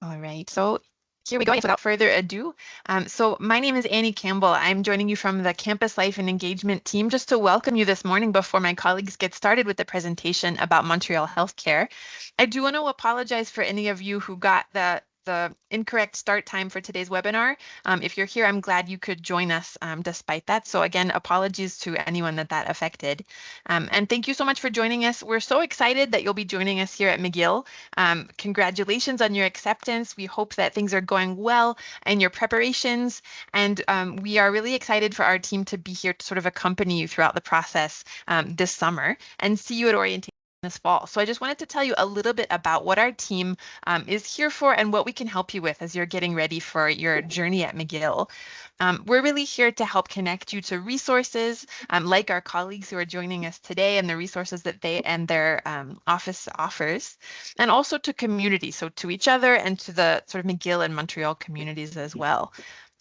All right, so here we go. Without further ado, so my name is Annie Campbell. I'm joining you from the Campus Life and Engagement team just to welcome you this morning before my colleagues get started with the presentation about MTL Healthcare. I do want to apologize for any of you who got the incorrect start time for today's webinar. If you're here, I'm glad you could join us despite that. So again, apologies to anyone that affected. And thank you so much for joining us. We're so excited that you'll be joining us here at McGill. Congratulations on your acceptance. We hope that things are going well in your preparations. And we are really excited for our team to be here to sort of accompany you throughout the process this summer and see you at orientation this fall. So I just wanted to tell you a little bit about what our team is here for and what we can help you with as you're getting ready for your journey at McGill. We're really here to help connect you to resources like our colleagues who are joining us today and the resources that they and their office offers, and also to community, so to each other and to the sort of McGill and Montreal communities as well.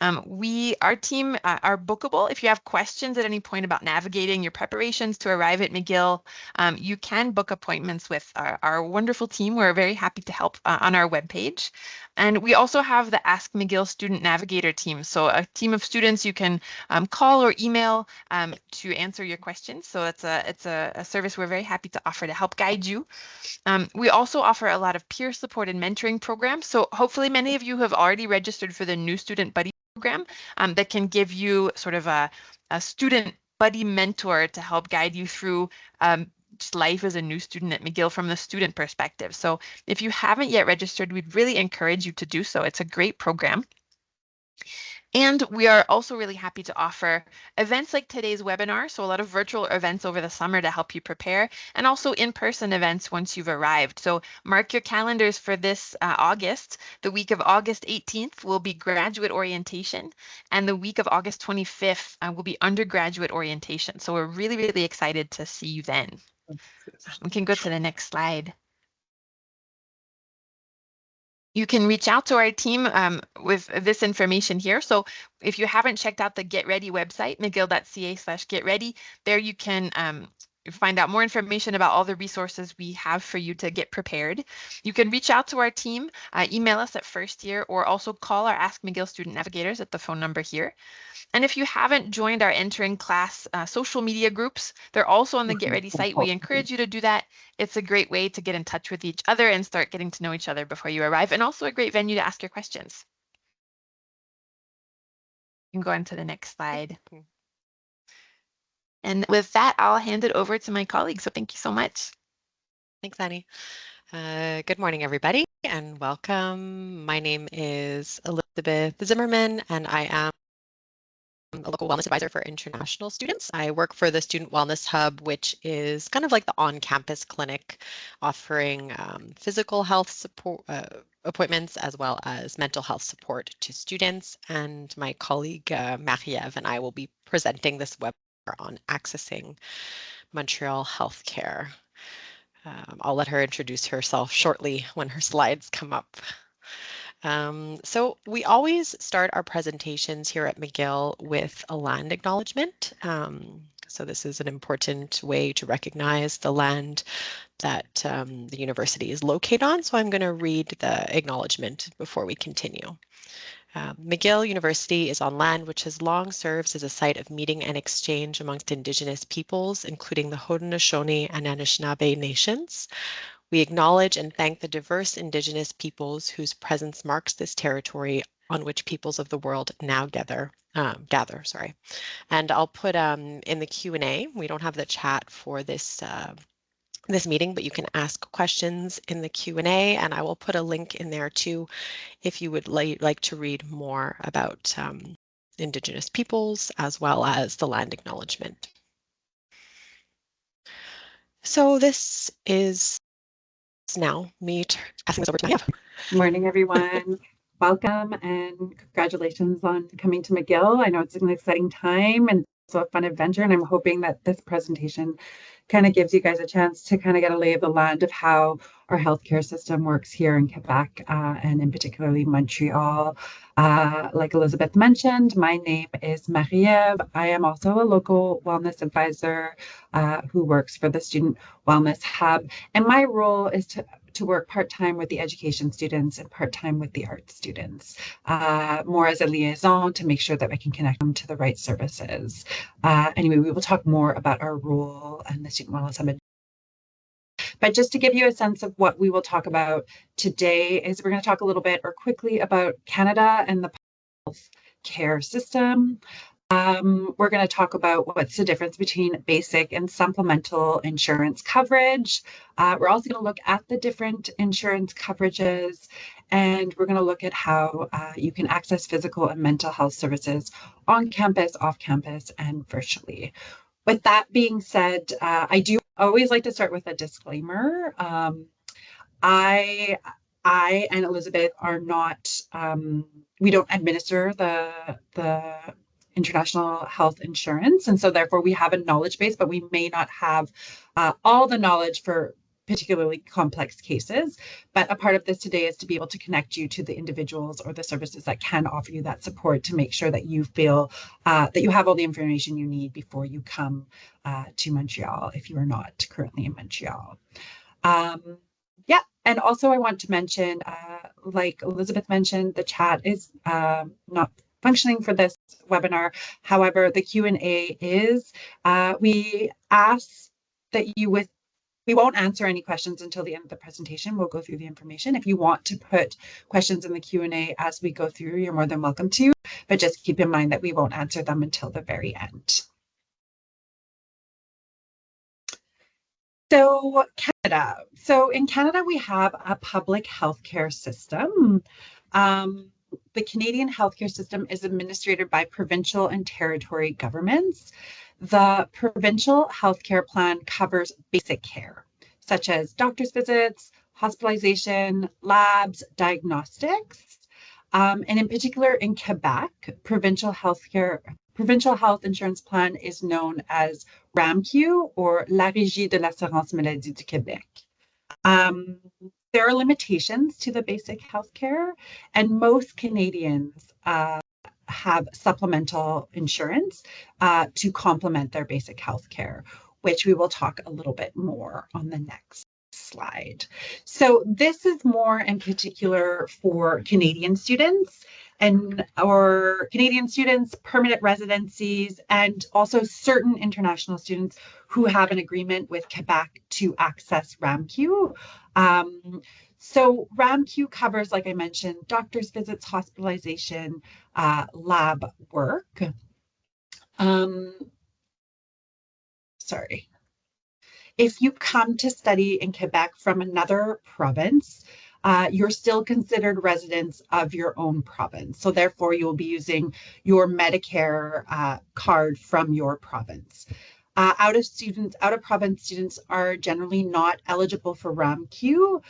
Our team are bookable. If you have questions at any point about navigating your preparations to arrive at McGill, you can book appointments with our wonderful team. We're very happy to help on our webpage. And we also have the Ask McGill Student Navigator team. So a team of students you can call or email to answer your questions. So it's a service we're very happy to offer to help guide you. We also offer a lot of peer support and mentoring programs. So hopefully many of you have already registered for the new Student Buddy program that can give you sort of a student buddy mentor to help guide you through just life as a new student at McGill from the student perspective. So if you haven't yet registered, we'd really encourage you to do so. It's a great program. And we are also really happy to offer events like today's webinar, so a lot of virtual events over the summer to help you prepare, and also in-person events once you've arrived. So mark your calendars for this August. The week of August 18th will be graduate orientation, and the week of August 25th will be undergraduate orientation. So we're really, really excited to see you then. We can go to the next slide. You can reach out to our team with this information here. So if you haven't checked out the Get Ready website, mcgill.ca/getready, there you can find out more information about all the resources we have for you to get prepared. You can reach out to our team, email us at first year, or also call our Ask McGill student navigators at the phone number here. And if you haven't joined our entering class social media groups, they're also on the Get Ready site. We encourage you to do that. It's a great way to get in touch with each other and start getting to know each other before you arrive, and also a great venue to ask your questions. You can go on to the next slide. And with that, I'll hand it over to my colleague. So thank you so much. Thanks, Annie. Good morning, everybody, and welcome. My name is Elizabeth Zimmerman, and I am a local wellness advisor for international students. I work for the Student Wellness Hub, which is kind of like the on-campus clinic offering physical health support appointments as well as mental health support to students. And my colleague Marie-Ève and I will be presenting this webinar on accessing Montreal Healthcare. I'll let her introduce herself shortly when her slides come up. So we always start our presentations here at McGill with a land acknowledgement. So this is an important way to recognize the land that the university is located on. So I'm going to read the acknowledgement before we continue. McGill University is on land which has long served as a site of meeting and exchange amongst Indigenous peoples, including the Haudenosaunee and Anishinaabe nations. We acknowledge and thank the diverse Indigenous peoples whose presence marks this territory on which peoples of the world now gather. And I'll put in the Q&A. We don't have the chat for this this meeting, but you can ask questions in the Q&A, and I will put a link in there too if you would like to read more about Indigenous peoples as well as the land acknowledgement. So this is now me passing this over to Marie-Ève. Good morning, everyone. Welcome and congratulations on coming to McGill. I know it's an exciting time and it's a fun adventure, and I'm hoping that this presentation kind of gives you guys a chance to kind of get a lay of the land of how our healthcare system works here in Quebec and in particularly Montreal. Like Elizabeth mentioned, my name is Marie-Ève. I am also a local wellness advisor who works for the Student Wellness Hub, and my role is to to work part-time with the education students and part-time with the art students, more as a liaison to make sure that we can connect them to the right services. Anyway, we will talk more about our role and the Student Wellness Summit. But just to give you a sense of what we will talk about today is we're going to talk a little bit or quickly about Canada and the health care system. We're going to talk about what's the difference between basic and supplemental insurance coverage. We're also going to look at the different insurance coverages, and we're going to look at how you can access physical and mental health services on campus, off campus, and virtually. With that being said, I do always like to start with a disclaimer. I and Elizabeth are not, we don't administer the international health insurance. And so therefore we have a knowledge base, but we may not have all the knowledge for particularly complex cases. But a part of this today is to be able to connect you to the individuals or the services that can offer you that support to make sure that you feel that you have all the information you need before you come to Montreal if you are not currently in Montreal. Yeah, and also I want to mention, like Elizabeth mentioned, the chat is not functioning for this webinar. However, the Q&A is, we ask that we won't answer any questions until the end of the presentation. We'll go through the information. If you want to put questions in the Q&A as we go through, you're more than welcome to, but just keep in mind that we won't answer them until the very end. So Canada. So in Canada, we have a public healthcare system. The Canadian healthcare system is administered by provincial and territory governments. The provincial healthcare plan covers basic care, such as doctor's visits, hospitalization, labs, diagnostics. And in particular, in Quebec, provincial health insurance plan is known as RAMQ, or La Régie de l'Assurance Maladie du Québec. There are limitations to the basic healthcare, and most Canadians have supplemental insurance to complement their basic healthcare, which we will talk a little bit more on the next slide. So this is more in particular for Canadian students or Canadian students, permanent residencies, and also certain international students who have an agreement with Quebec to access RAMQ. So RAMQ covers, like I mentioned, doctor's visits, hospitalization, lab work. Sorry. If you come to study in Quebec from another province, you're still considered residents of your own province. So therefore, you'll be using your Medicare card from your province. Out of province students are generally not eligible for RAMQ.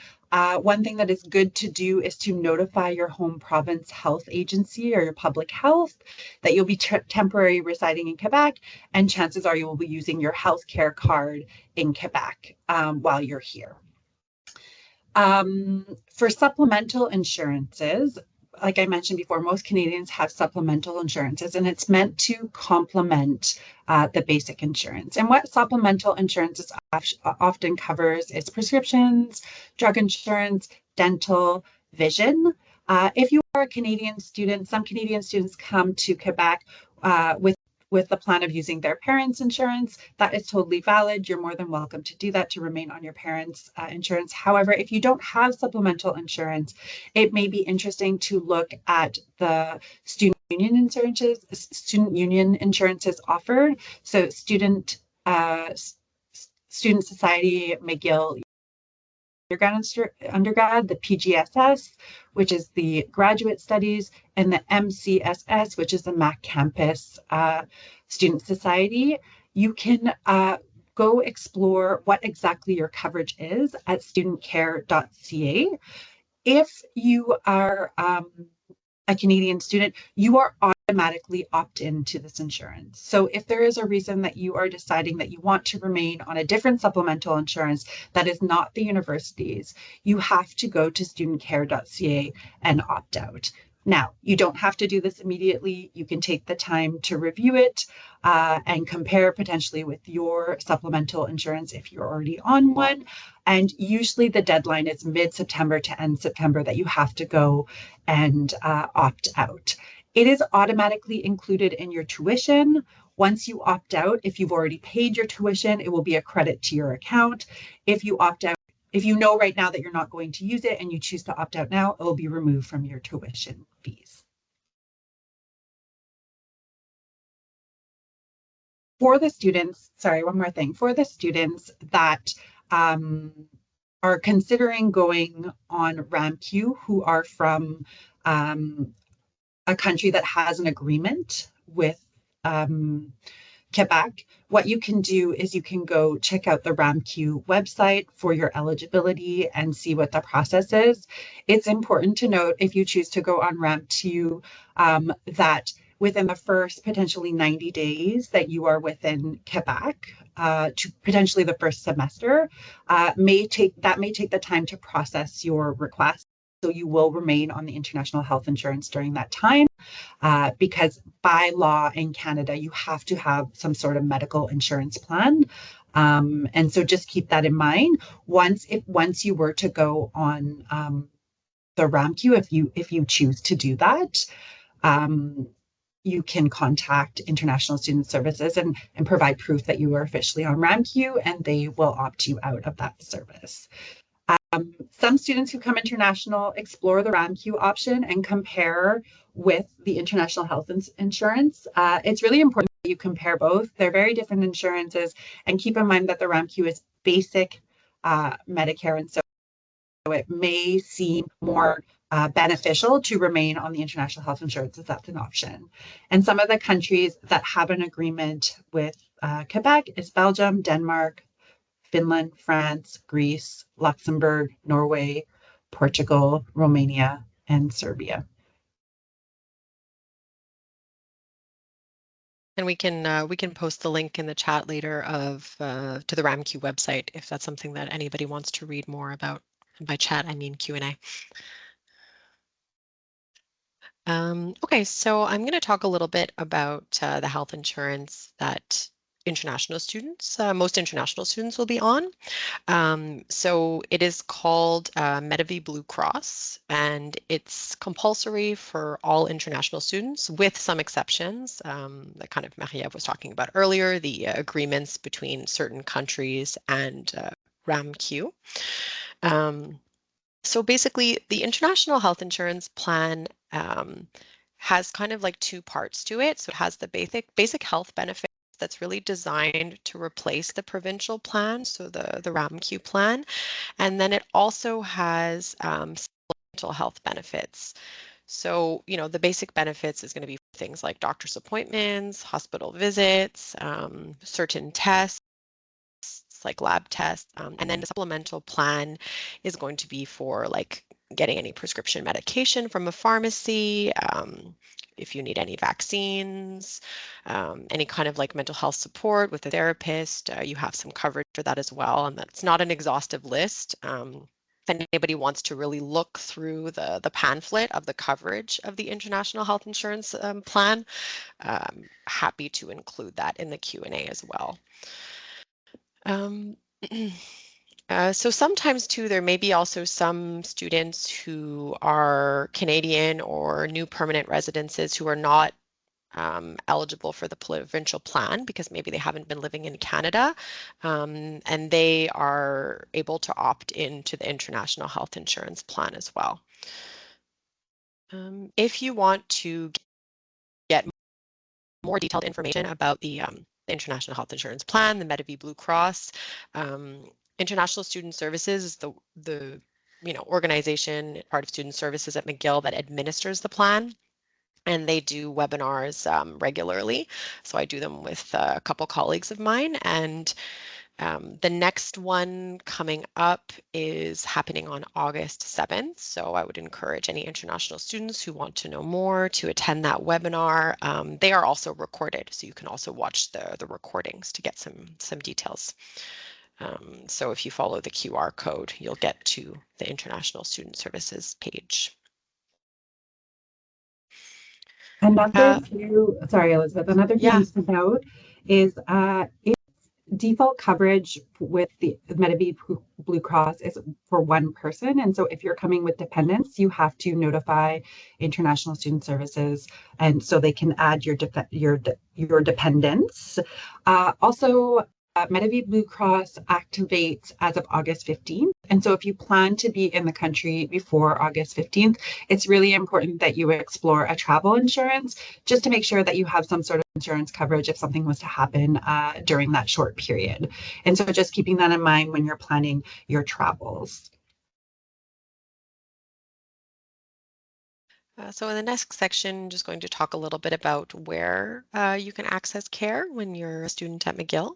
One thing that is good to do is to notify your home province health agency or your public health that you'll be temporarily residing in Quebec, and chances are you will be using your healthcare card in Quebec while you're here. For supplemental insurances, like I mentioned before, most Canadians have supplemental insurances, and it's meant to complement the basic insurance. And what supplemental insurance often covers is prescriptions, drug insurance, dental, vision. If you are a Canadian student, some Canadian students come to Quebec with the plan of using their parents' insurance. That is totally valid. You're more than welcome to do that, to remain on your parents' insurance. However, if you don't have supplemental insurance, it may be interesting to look at the student union insurances offered. So Student Society McGill undergrad, the PGSS, which is the graduate studies, and the MCSS, which is the Mac Campus Student Society. You can go explore what exactly your coverage is at studentcare.ca. If you are a Canadian student, you are automatically opt into this insurance. So if there is a reason that you are deciding that you want to remain on a different supplemental insurance that is not the university's, you have to go to studentcare.ca and opt out. Now, you don't have to do this immediately. You can take the time to review it and compare potentially with your supplemental insurance if you're already on one. And usually the deadline is mid-September to end September that you have to go and opt out. It is automatically included in your tuition. Once you opt out, if you've already paid your tuition, it will be a credit to your account. If you opt out, if you know right now that you're not going to use it and you choose to opt out now, it will be removed from your tuition fees. For the students, sorry, one more thing. For the students that are considering going on RAMQ who are from a country that has an agreement with Quebec, what you can do is you can go check out the RAMQ website for your eligibility and see what the process is. It's important to note if you choose to go on RAMQ that within the first potentially 90 days that you are within Quebec, to potentially the first semester, may take the time to process your request. So you will remain on the international health insurance during that time. Because by law in Canada, you have to have some sort of medical insurance plan. And so just keep that in mind. Once you were to go on the RAMQ, if you choose to do that, you can contact International Student Services and provide proof that you are officially on RAMQ, and they will opt you out of that service. Some students who come international explore the RAMQ option and compare with the international health insurance. It's really important that you compare both. They're very different insurances, and keep in mind that the RAMQ is basic Medicare, and so it may seem more beneficial to remain on the international health insurance if that's an option. And some of the countries that have an agreement with Quebec is Belgium, Denmark, Finland, France, Greece, Luxembourg, Norway, Portugal, Romania, and Serbia. And we can post the link in the chat later of to the RAMQ website if that's something that anybody wants to read more about. And by chat, I mean Q&A. Okay, so I'm going to talk a little bit about the health insurance that international students, most international students will be on. So it is called Medavie Blue Cross, and it's compulsory for all international students with some exceptions that kind of Marie-Ève was talking about earlier, the agreements between certain countries and RAMQ. So basically, the international health insurance plan has kind of like two parts to it. So it has the basic health benefits that's really designed to replace the provincial plan, so the RAMQ plan. And then it also has supplemental health benefits. So, you know, the basic benefits is going to be things like doctor's appointments, hospital visits, certain tests, like lab tests. And then the supplemental plan is going to be for like getting any prescription medication from a pharmacy, if you need any vaccines, any kind of like mental health support with a therapist, you have some coverage for that as well. And that's not an exhaustive list. If anybody wants to really look through the pamphlet of the coverage of the international health insurance plan, happy to include that in the Q&A as well. So sometimes too, there may be also some students who are Canadian or new permanent residences who are not eligible for the provincial plan because maybe they haven't been living in Canada, and they are able to opt into the international health insurance plan as well. If you want to get more detailed information about the international health insurance plan, the Medavie Blue Cross, International Student Services is the organization, part of Student Services at McGill that administers the plan. And they do webinars regularly. So I do them with a couple colleagues of mine. And the next one coming up is happening on August 7th. So I would encourage any international students who want to know more to attend that webinar. They are also recorded, so you can also watch the recordings to get some details. So if you follow the QR code, you'll get to the International Student Services page. Another few, sorry, Elizabeth, another few Yeah. things to note is default coverage with the Medivie Blue Cross is for one person. And so if you're coming with dependents, you have to notify International Student Services, and so they can add your dependents. Also, Medivie Blue Cross activates as of August 15th. And so if you plan to be in the country before August 15th, it's really important that you explore a travel insurance just to make sure that you have some sort of insurance coverage if something was to happen during that short period. And so just keeping that in mind when you're planning your travels. So in the next section, just going to talk a little bit about where you can access care when you're a student at McGill.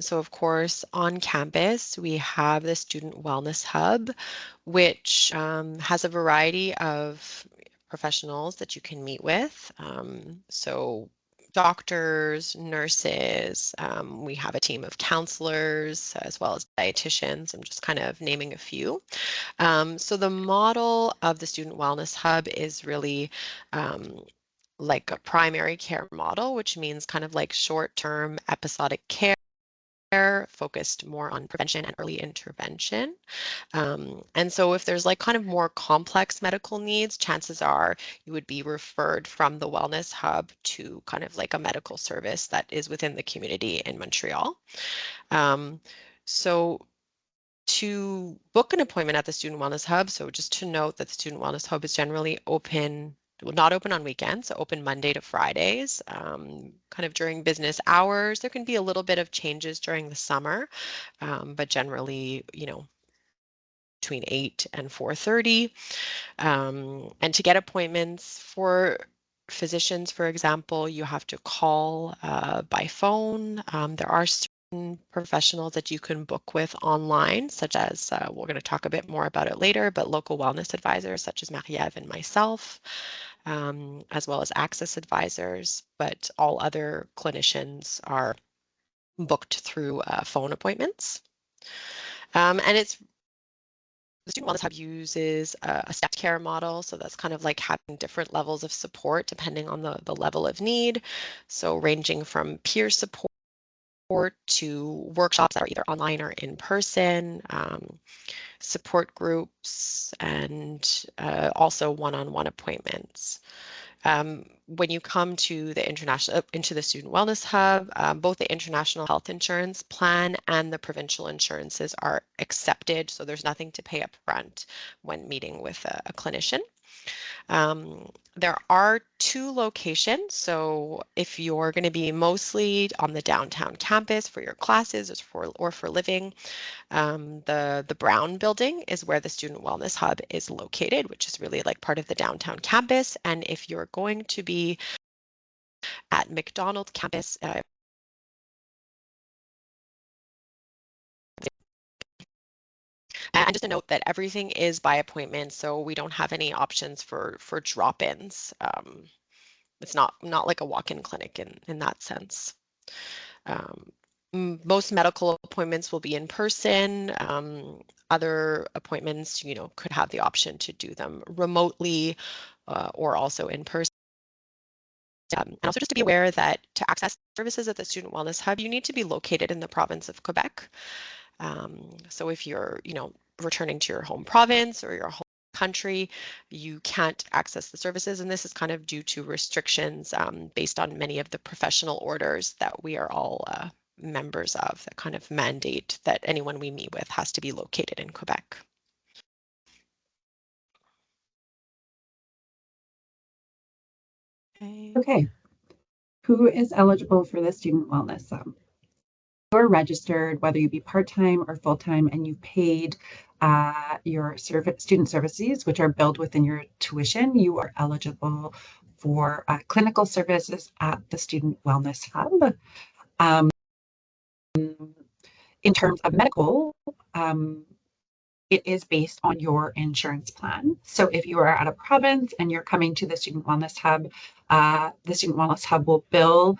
So of course, on campus, we have the Student Wellness Hub, which has a variety of professionals that you can meet with. So doctors, nurses, we have a team of counselors as well as dietitians. I'm just kind of naming a few. So the model of the Student Wellness Hub is really like a primary care model, which means kind of like short-term episodic care focused more on prevention and early intervention. And so if there's like kind of more complex medical needs, chances are you would be referred from the Wellness Hub to kind of like a medical service that is within the community in Montreal. So to book an appointment at the Student Wellness Hub, so just to note that the Student Wellness Hub is generally open, well, not open on weekends, so open Monday to Fridays, kind of during business hours. There can be a little bit of changes during the summer, but generally, between 8 and 4:30. And to get appointments for physicians, for example, you have to call by phone. There are certain professionals that you can book with online, such as, we're going to talk a bit more about it later, but local wellness advisors such as Marie-Ève and myself, as well as access advisors, but all other clinicians are booked through phone appointments. And it's the Student Wellness Hub uses a stepped care model, so that's kind of like having different levels of support depending on the level of need. So ranging from peer support to workshops that are either online or in person, support groups, and also one-on-one appointments. When you come to the into the Student Wellness Hub, both the International Health Insurance Plan and the provincial insurances are accepted, so there's nothing to pay up front when meeting with a clinician. There are 2 locations, so if you're going to be mostly on the downtown campus for your classes or for living, the Brown building is where the Student Wellness Hub is located, which is really like part of the downtown campus. And if you're going to be at McDonald campus, and just a note that everything is by appointment, so we don't have any options for drop-ins. It's not like a walk-in clinic in that sense. Most medical appointments will be in person. Other appointments, could have the option to do them remotely or also in person. And also just to be aware that to access services at the Student Wellness Hub, you need to be located in the province of Quebec. So if you're, returning to your home province or your home country, you can't access the services. And this is kind of due to restrictions based on many of the professional orders that we are all members of that kind of mandate that anyone we meet with has to be located in Quebec. Okay. Who is eligible for the Student Wellness Hub? You're registered, whether you be part-time or full-time, and you've paid your student services, which are billed within your tuition, you are eligible for clinical services at the Student Wellness Hub. In terms of medical, it is based on your insurance plan. So if you are at a province and you're coming to the Student Wellness Hub, the Student Wellness Hub will bill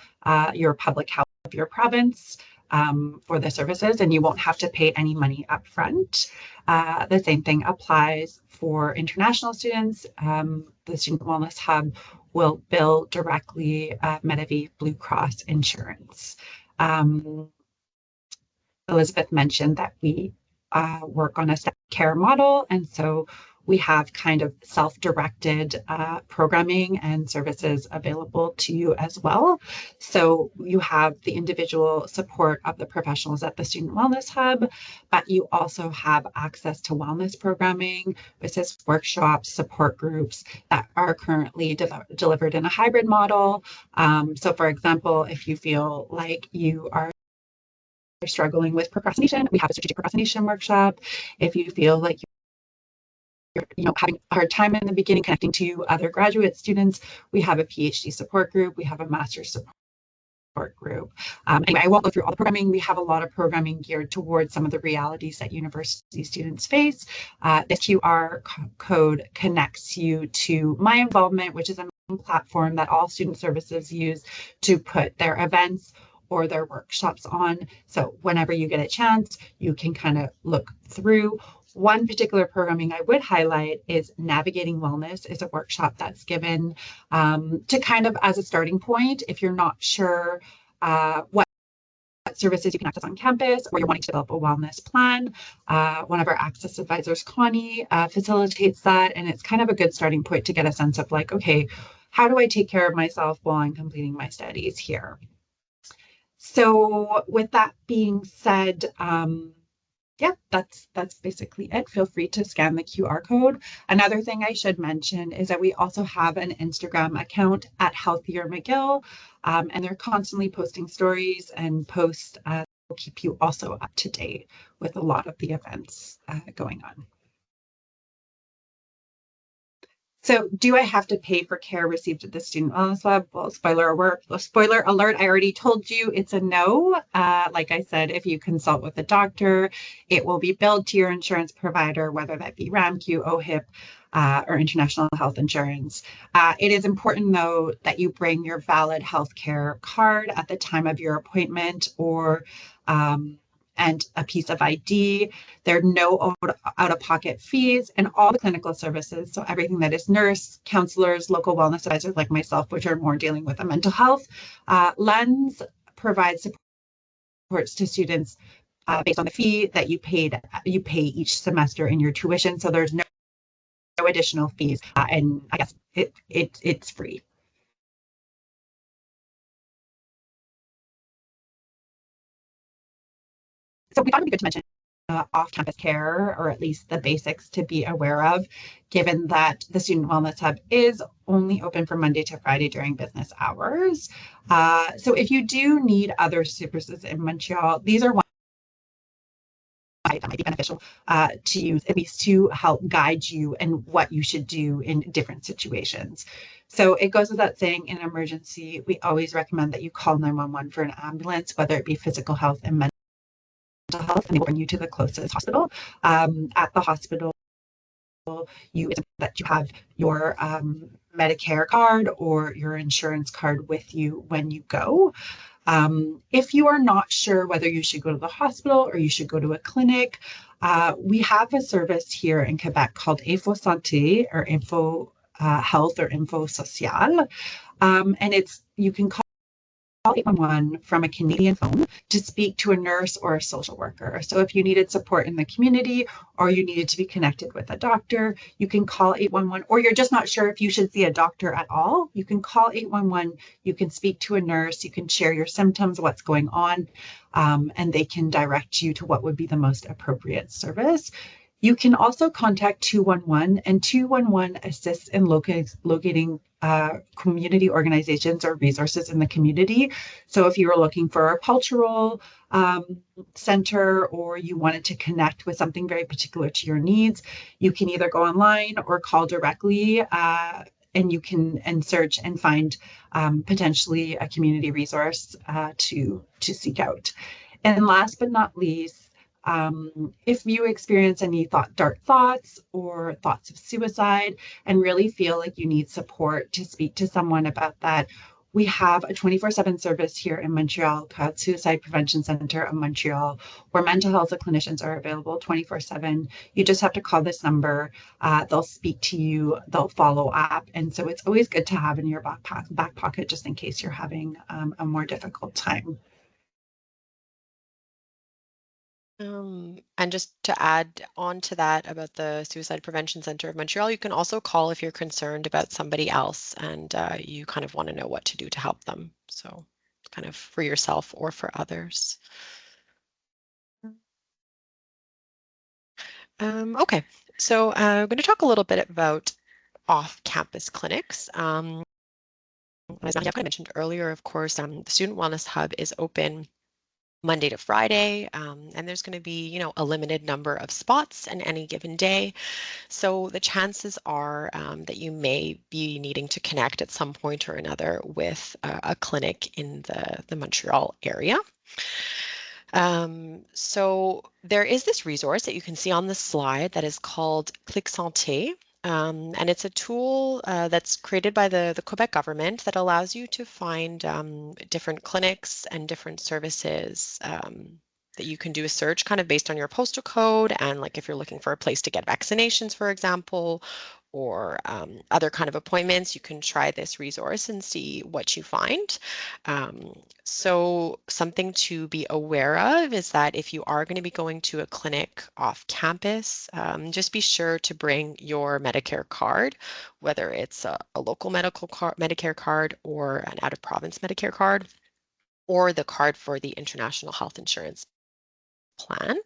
your public health of your province. for the services, and you won't have to pay any money up front. The same thing applies for international students. The Student Wellness Hub will bill directly Medavie Blue Cross Insurance. Elizabeth mentioned that we work on a step care model, and so we have kind of self-directed programming and services available to you as well. So you have the individual support of the professionals at the Student Wellness Hub, but you also have access to wellness programming, business workshops, support groups that are currently delivered in a hybrid model. So for example, if you feel like you are struggling with procrastination, we have a strategic procrastination workshop. If you feel like you're having a hard time in the beginning connecting to other graduate students, we have a PhD support group, we have a master's support group. Anyway, I won't go through all the programming. We have a lot of programming geared towards some of the realities that university students face. This QR code connects you to My Involvement, which is a platform that all student services use to put their events or their workshops on. So whenever you get a chance, you can kind of look through. One particular programming I would highlight is Navigating Wellness. Is a workshop that's given to kind of as a starting point if you're not sure what services you can access on campus or you're wanting to develop a wellness plan. One of our access advisors, Connie, facilitates that, and it's kind of a good starting point to get a sense of like, okay, how do I take care of myself while I'm completing my studies here? So with that being said, yeah, that's basically it. Feel free to scan the QR code. Another thing I should mention is that we also have an Instagram account at Healthier McGill, and they're constantly posting stories and posts. Will keep you also up to date with a lot of the events going on. So do I have to pay for care received at the Student Wellness Lab? Well, spoiler alert, I already told you it's a no. Like I said, if you consult with a doctor, it will be billed to your insurance provider, whether that be RAMQ, OHIP, or International Health Insurance. It is important, though, that you bring your valid healthcare card at the time of your appointment or and a piece of ID. There are no out-of-pocket fees, and all the clinical services, so everything that is nurse, counselors, local wellness advisors like myself, which are more dealing with a mental health lens, provides supports to students based on the fee that you pay each semester in your tuition. So there's no additional fees, and I guess it's free. So we thought it'd be good to mention off-campus care, or at least the basics to be aware of, given that the Student Wellness Hub is only open from Monday to Friday during business hours. So if you do need other services in Montreal, these are that might be beneficial to use, at least to help guide you and what you should do in different situations. So it goes without saying, in an emergency, we always recommend that you call 911 for an ambulance, whether it be physical health and mental health, and they will bring you to the closest hospital. At the hospital, that you have your Medicare card or your insurance card with you when you go. If you are not sure whether you should go to the hospital or you should go to a clinic, we have a service here in Quebec called Info Santé or Info Health or Info Social. And you can call 811 from a Canadian phone to speak to a nurse or a social worker. So if you needed support in the community or you needed to be connected with a doctor, you can call 811, or you're just not sure if you should see a doctor at all, you can call 811, you can speak to a nurse, you can share your symptoms, what's going on, and they can direct you to what would be the most appropriate service. You can also contact 211, and 211 assists in locating community organizations or resources in the community. So if you were looking for a cultural center or you wanted to connect with something very particular to your needs, you can either go online or call directly, and you can search and find potentially a community resource to seek out. And last but not least, if you experience any dark thoughts or thoughts of suicide and really feel like you need support to speak to someone about that, We have a 24/7 service here in Montreal called Suicide Prevention Center of Montreal, where mental health clinicians are available 24/7. You just have to call this number. They'll speak to you, they'll follow up. And so it's always good to have in your back pocket just in case you're having a more difficult time. And just to add on to that about the Suicide Prevention Center of Montreal, you can also call if you're concerned about somebody else and you kind of want to know what to do to help them. So kind of for yourself or for others. Okay, so I'm going to talk a little bit about off-campus clinics. As Maria kind of mentioned earlier, of course, the Student Wellness Hub is open Monday to Friday, and there's going to be, a limited number of spots in any given day. So the chances are that you may be needing to connect at some point or another with a clinic in the Montreal area. So there is this resource that you can see on the slide that is called Clic Santé. And it's a tool that's created by the Quebec government that allows you to find different clinics and different services that you can do a search kind of based on your postal code. And like if you're looking for a place to get vaccinations, for example, or other kind of appointments, you can try this resource and see what you find. So something to be aware of is that if you are going to be going to a clinic off campus, just be sure to bring your Medicare card, whether it's a local Medicare card or an out-of-province Medicare card, or the card for the international health insurance plan.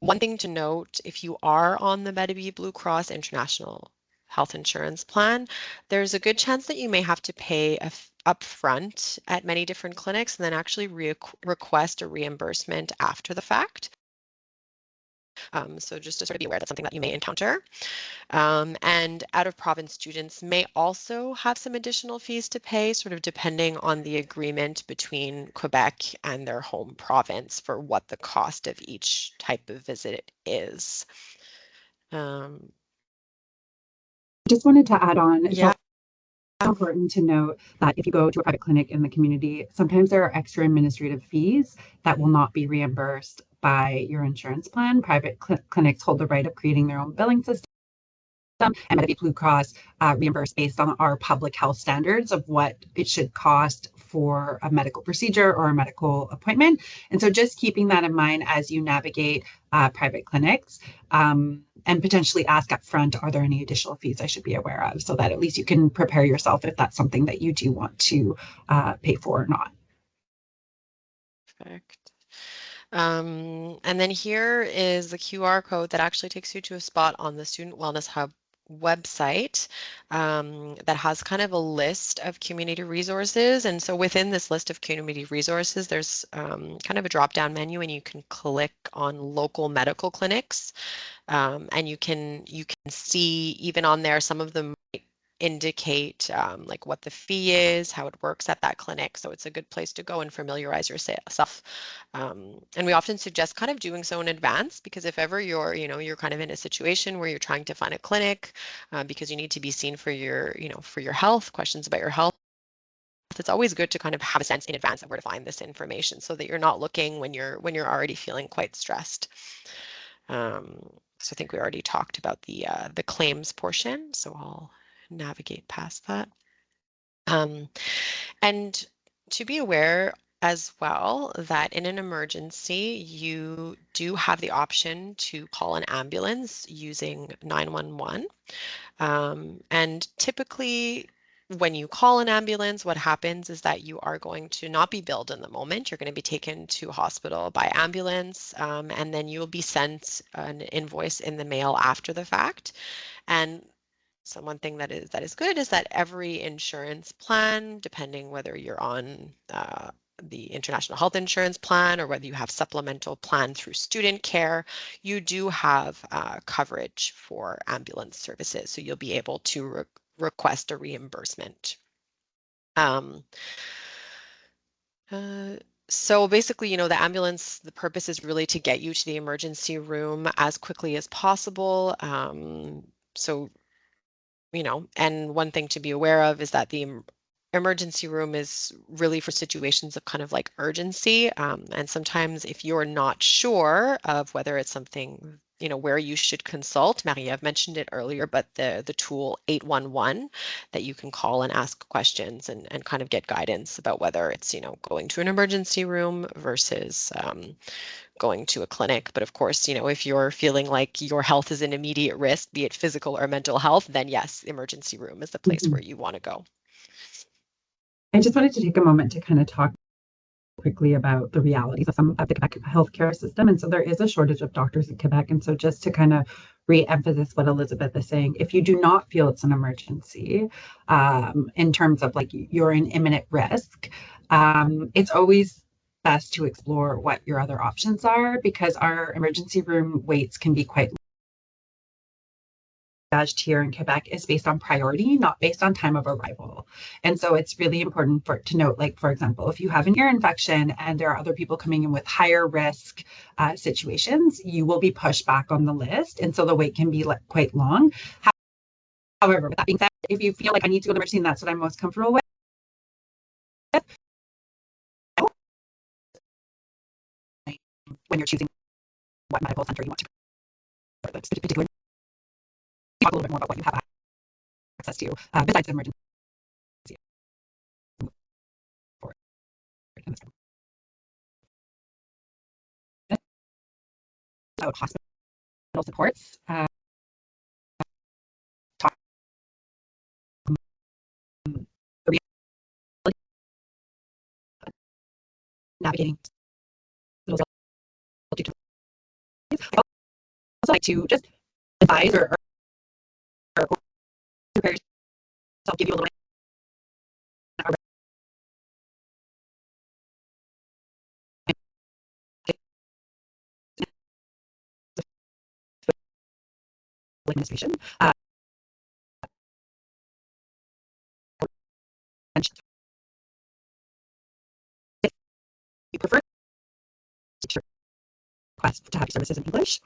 One thing to note, if you are on the Medibee Blue Cross International Health Insurance Plan, there's a good chance that you may have to pay upfront at many different clinics and then actually request a reimbursement after the fact. So just to sort of be aware that's something that you may encounter. And out-of-province students may also have some additional fees to pay, sort of depending on the agreement between Quebec and their home province for what the cost of each type of visit is. Just wanted to add on, it's Yeah. important to note that if you go to a private clinic in the community, sometimes there are extra administrative fees that will not be reimbursed by your insurance plan. Private clinics hold the right of creating their own billing system, and Medicare Blue Cross reimburse based on our public health standards of what it should cost for a medical procedure or a medical appointment. And so just keeping that in mind as you navigate private clinics, and potentially ask up front, are there any additional fees I should be aware of, so that at least you can prepare yourself if that's something that you do want to pay for or not. Perfect. And then here is the QR code that actually takes you to a spot on the Student Wellness Hub website that has kind of a list of community resources. And so within this list of community resources, there's kind of a drop-down menu, and you can click on local medical clinics. And you can see even on there, some of them indicate like what the fee is, how it works at that clinic. So it's a good place to go and familiarize yourself. And we often suggest kind of doing so in advance, because if ever you're kind of in a situation where you're trying to find a clinic because you need to be seen for for your health, questions about your health, it's always good to kind of have a sense in advance of where to find this information, so that you're not looking when you're already feeling quite stressed. So I think we already talked about the claims portion, so I'll navigate past that. And to be aware as well that in an emergency, you do have the option to call an ambulance using 911. And typically, when you call an ambulance, what happens is that you are going to not be billed in the moment. You're going to be taken to hospital by ambulance, and then you'll be sent an invoice in the mail after the fact. And so one thing that is good is that every insurance plan, depending whether you're on the International Health Insurance Plan or whether you have supplemental plan through student care, you do have coverage for ambulance services. So you'll be able to request a reimbursement. Um, uh, so basically, the ambulance, the purpose is really to get you to the emergency room as quickly as possible. So and one thing to be aware of is that emergency room is really for situations of kind of like urgency. And sometimes if you're not sure of whether it's something, you know, where you should consult, Marie-Ève mentioned it earlier, but the tool 811 that you can call and ask questions and kind of get guidance about whether it's, you know, going to an emergency room versus going to a clinic. But of course, you know, if you're feeling like your health is in immediate risk, be it physical or mental health, then yes, emergency room is the place where you want to go. I just wanted to take a moment to kind of talk quickly about the realities of some of the Quebec healthcare system. And so there is a shortage of doctors in Quebec. And so just to kind of re-emphasize what Elizabeth is saying, if you do not feel it's an emergency, in terms of like you're in imminent risk, it's always best to explore what your other options are, because our emergency room waits can be quite here in Quebec is based on priority, not based on time of arrival. And so it's really important to note, like, for example, if you have an ear infection and there are other people coming in with higher risk situations, you will be pushed back on the list. And so the wait can be quite long. However, with that being said, if you feel like I need to go to the emergency and that's what I'm most comfortable with, when you're choosing what medical center you want to go to, particularly talk a little bit more about what you have access to besides the emergency. About hospital supports, talk, navigating hospitals. I also like to just advise or prepare yourself, give you a little administration. If you prefer to request to have services in English.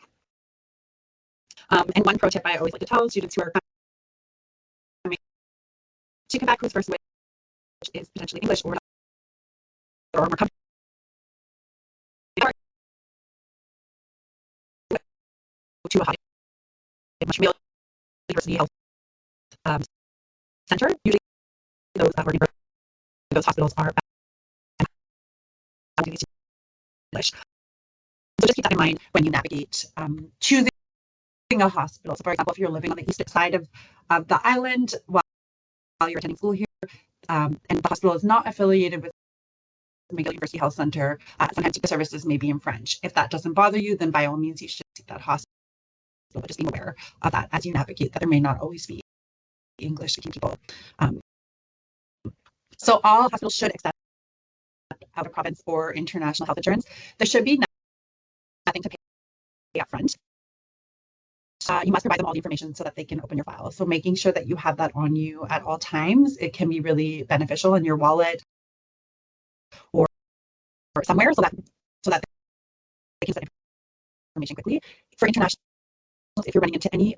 And one pro tip I always like to tell students who are coming to Quebec whose first language is potentially English or more comfortable to a hospital, University Health um, Center. Usually those hospitals are English. So just keep that in mind when you navigate choosing a hospital. So for example, if you're living on the east side of the island while you're attending school here, and the hospital is not affiliated with McGill University Health Center, sometimes the services may be in French. If that doesn't bother you, then by all means you should seek that hospital. But just being aware of that as you navigate, that there may not always be English speaking people. So all hospitals should accept out of province or international health insurance. There should be nothing to pay up front. You must provide them all the information so that they can open your file. So making sure that you have that on you at all times, it can be really beneficial in your wallet or somewhere so that they can send information quickly. For international, if you're running into any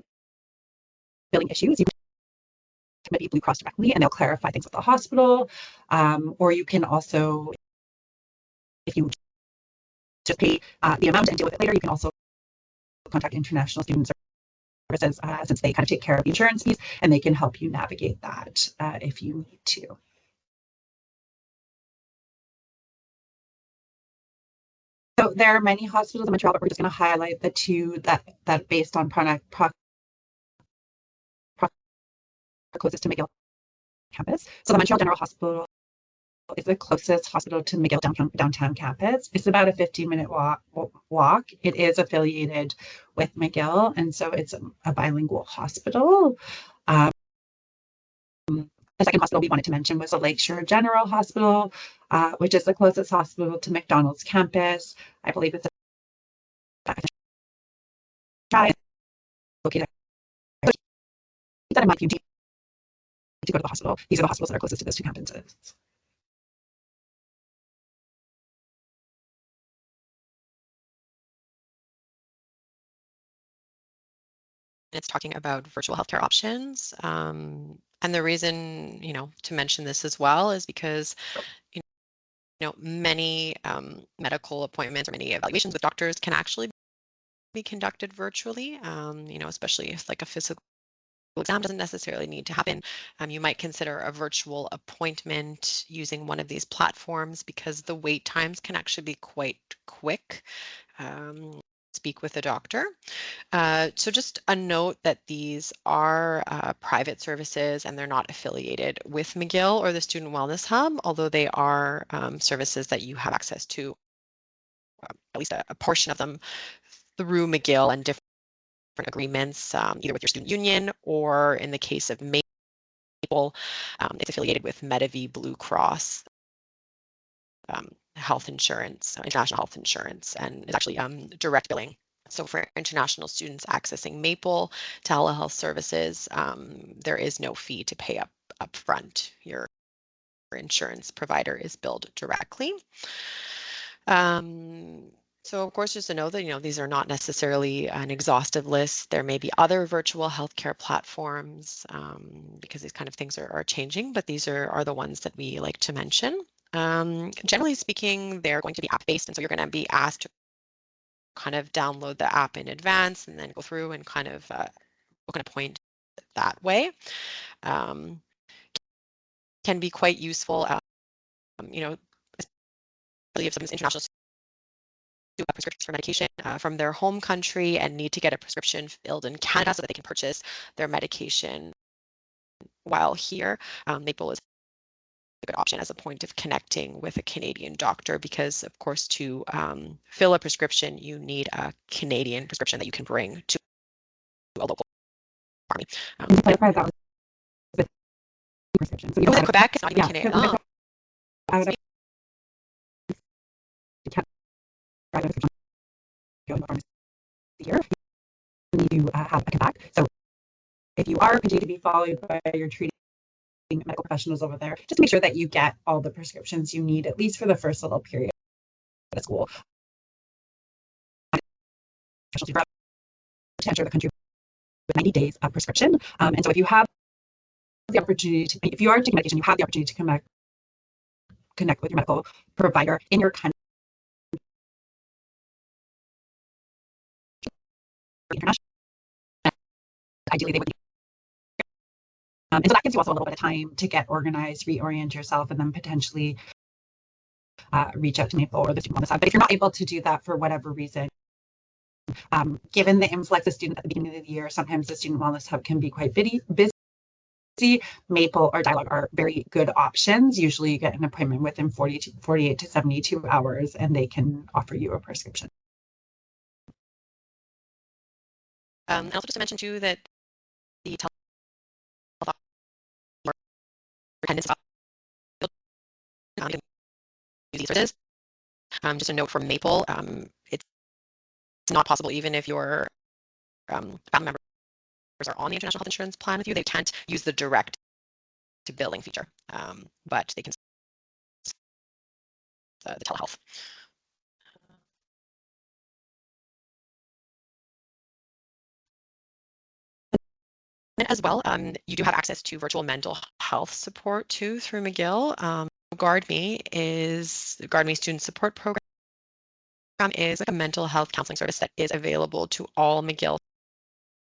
billing issues, you can maybe Blue Cross directly and they'll clarify things with the hospital. Or you can also, if you just pay the amount and deal with it later, you can also contact international student services since they kind of take care of the insurance fees and they can help you navigate that if you need to. So there are many hospitals in Montreal, but we're just going to highlight the two that based on closest to McGill campus. So the Montreal General Hospital is the closest hospital to McGill downtown campus. It's about a 15-minute walk. It is affiliated with McGill, and so it's a bilingual hospital. The second hospital we wanted to mention was the Lakeshore General Hospital, which is the closest hospital to McDonald's campus. I believe it's located. Keep that in mind if you need to go to the hospital. These are the hospitals that are closest to those two campuses. It's talking about virtual healthcare options. And the reason, to mention this as well is because, many medical appointments or many evaluations with doctors can actually be conducted virtually, especially if like a physical exam doesn't necessarily need to happen. You might consider a virtual appointment using one of these platforms because the wait times can actually be quite quick. Speak with a doctor. So just a note that these are private services and they're not affiliated with McGill or the Student Wellness Hub, although they are services that you have access to, at least a portion of them, through McGill and different agreements, either with your student union or in the case of Maple, it's affiliated with Medavie Blue Cross health insurance, international health insurance, and is actually direct billing. So for international students accessing Maple telehealth services, there is no fee to pay up front. Your insurance provider is billed directly. So of course, just to know that, these are not necessarily an exhaustive list. There may be other virtual healthcare platforms because these kind of things are changing, but these are the ones that we like to mention. Generally speaking, they're going to be app-based, and so you're going to be asked to kind of download the app in advance and then go through and kind of book an appointment that way. Can be quite useful, especially if someone's international do a prescription for medication from their home country and need to get a prescription filled in Canada so that they can purchase their medication while here. Maple is a good option as a point of connecting with a Canadian doctor because, of course, to fill a prescription, you need a Canadian prescription that you can bring to a local pharmacy. And to clarify, that was the prescription. So you Was don't it have Quebec? It's not even yeah, Canadian. because Oh, out of the Canada prescription go in the pharmacy here, you have a Quebec. So if you are continuing to be followed by your treating medical professionals over there, just make sure that you get all the prescriptions you need, at least for the first little period of school. To enter the country with 90 days of prescription. And so if you have the opportunity to, if you are taking medication, you have the opportunity to connect with your medical provider in your country. International, ideally they would be. And so that gives you also a little bit of time to get organized, reorient yourself, and then potentially reach out to Maple or the Student Wellness Hub. But if you're not able to do that for whatever reason, given the influx of students at the beginning of the year, sometimes the Student Wellness Hub can be quite busy. Maple or Dialogue are very good options. Usually you get an appointment within 48 to 72 hours and they can offer you a prescription. and also just to mention too that the telehealth attendance use these services. Just a note from Maple, it's not possible even if your family members are on the international health insurance plan with you. They can't use the direct to billing feature, but they can the telehealth. As well, you do have access to virtual mental health support too through McGill. GuardMe Student Support Program is like a mental health counseling service that is available to all McGill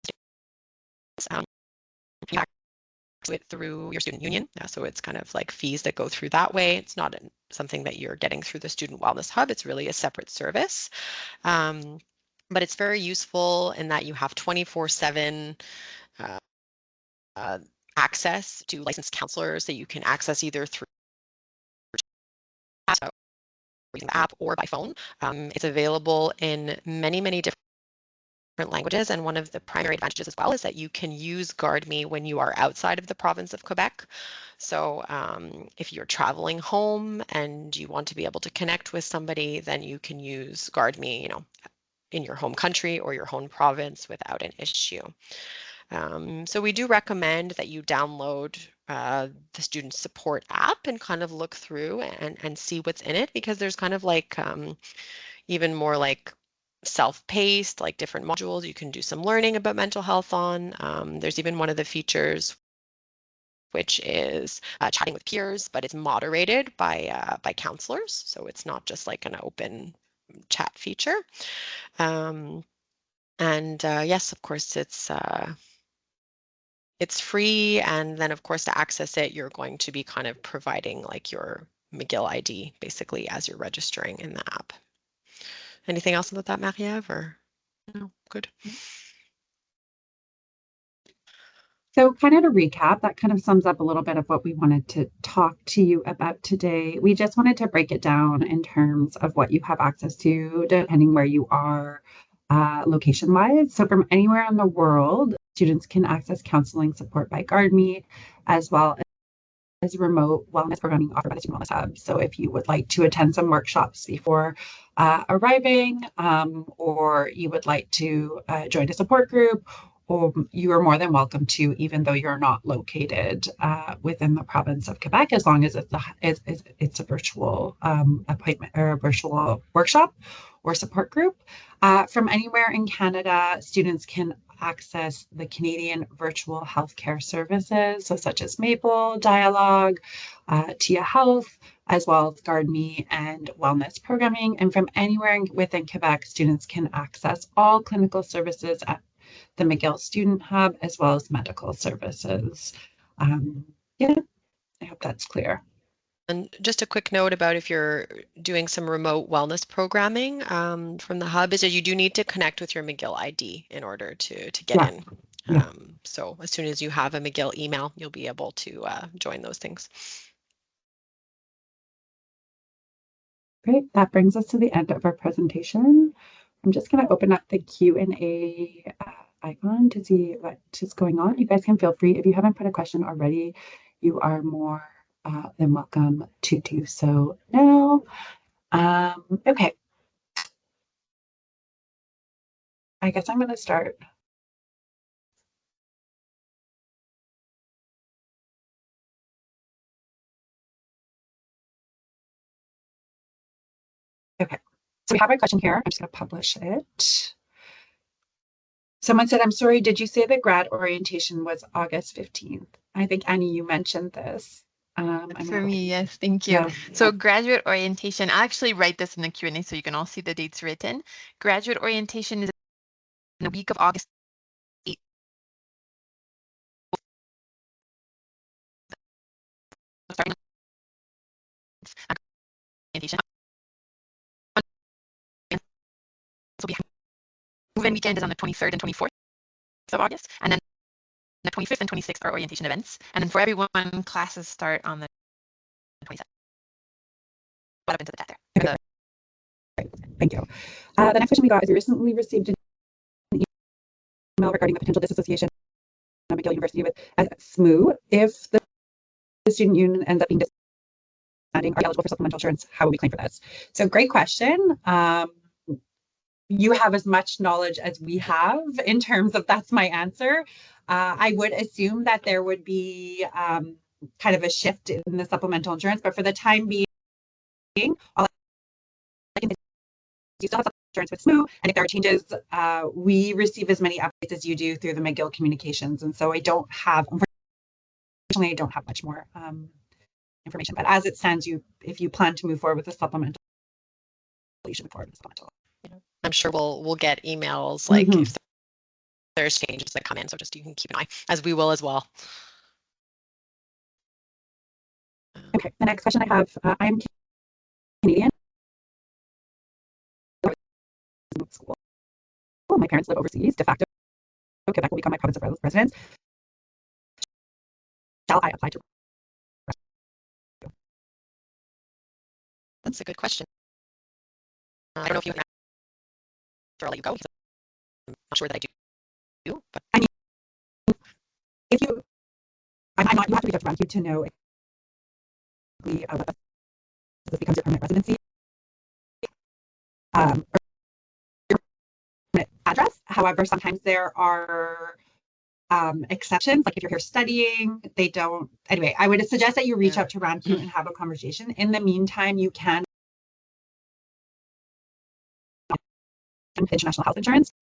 students. You have access to it through your student union, so it's kind of like fees that go through that way. It's not something that you're getting through the Student Wellness Hub. It's really a separate service. But it's very useful in that you have 24/7 access to licensed counselors that you can access either through the app or by phone. It's available in many different languages, and one of the primary advantages as well is that you can use GuardMe when you are outside of the province of Quebec. So if you're traveling home and you want to be able to connect with somebody, then you can use GuardMe, in your home country or your home province without an issue. So we do recommend that you download the student support app and kind of look through and see what's in it, because there's kind of like even more like self-paced, like different modules you can do some learning about mental health on. There's even one of the features which is chatting with peers, but it's moderated by counselors. So it's not just like an open chat feature. Yes, of course, it's free, and then of course to access it, you're going to be kind of providing like your McGill ID basically as you're registering in the app. Anything else about that, Marie-Ève, or no? Good. So kind of to recap, that kind of sums up a little bit of what we wanted to talk to you about today. We just wanted to break it down in terms of what you have access to, depending where you are location-wise. So from anywhere in the world, students can access counseling support by GuardMe, as well as remote wellness programming offered by the Student Wellness Hub. So if you would like to attend some workshops before arriving, or you would like to join a support group, or you are more than welcome to, even though you're not located within the province of Quebec, as long as it's a virtual appointment or a virtual workshop or support group. From anywhere in Canada, students can access the Canadian virtual healthcare services, so such as Maple, Dialogue, Tia Health, as well as GuardMe and wellness programming. And from anywhere within Quebec, students can access all clinical services at the McGill Student Hub, as well as medical services. Yeah, I hope that's clear. And just a quick note about if you're doing some remote wellness programming from the hub is that you do need to connect with your McGill ID in order to get in. Yeah. So as soon as you have a McGill email, you'll be able to join those things. Great. That brings us to the end of our presentation. I'm just going to open up the Q&A icon to see what is going on. You guys can feel free. If you haven't put a question already, you are more than welcome to do so now. Okay. I guess I'm going to start. Okay. So we have a question here. I'm just going to publish it. Someone said, I'm sorry, did you say the grad orientation was August 15th? I think, Annie, you mentioned this. For me, yes, thank you. Yeah. So graduate orientation, I'll actually write this in the Q&A so you can all see the dates written. Graduate orientation is in the week of August 8th. Sorry, orientation. So move-in weekend is on the 23rd and 24th of August, and then the 25th and 26th are orientation events. And then for everyone, classes start on the 27th. What up into the chat there? Thank you. The next question we got is we recently received an email regarding the potential disassociation of McGill University with SMU. If the student union ends up being disbanding, are you eligible for supplemental insurance? How will we claim for this? So great question. You have as much knowledge as we have in terms of that's my answer. I would assume that there would be kind of a shift in the supplemental insurance, but for the time being, all I can say is you still have insurance with SMU, and if there are changes, we receive as many updates as you do through the McGill communications, and so unfortunately, I don't have much more information. But as it stands, if you plan to move forward with the supplemental, you should move forward with the supplemental. I'm sure we'll get emails like if there's changes that come in, so just you can keep an eye, as we will as well. Okay, the next question I have, I'm Canadian. School. My parents live overseas. De facto, Quebec will become my province of residence. Shall I apply to? That's a good question. I don't know if you have an answer. I'll let you go. I'm not sure that I do. But I mean, if you, I'm not. You have to reach out to RAMQ to know if this becomes your permanent residency. Or your permanent address. However, sometimes there are exceptions, like if you're here studying, they don't. Anyway, I would suggest that you reach out to RAMQ and have a conversation. In the meantime, you can international health insurance.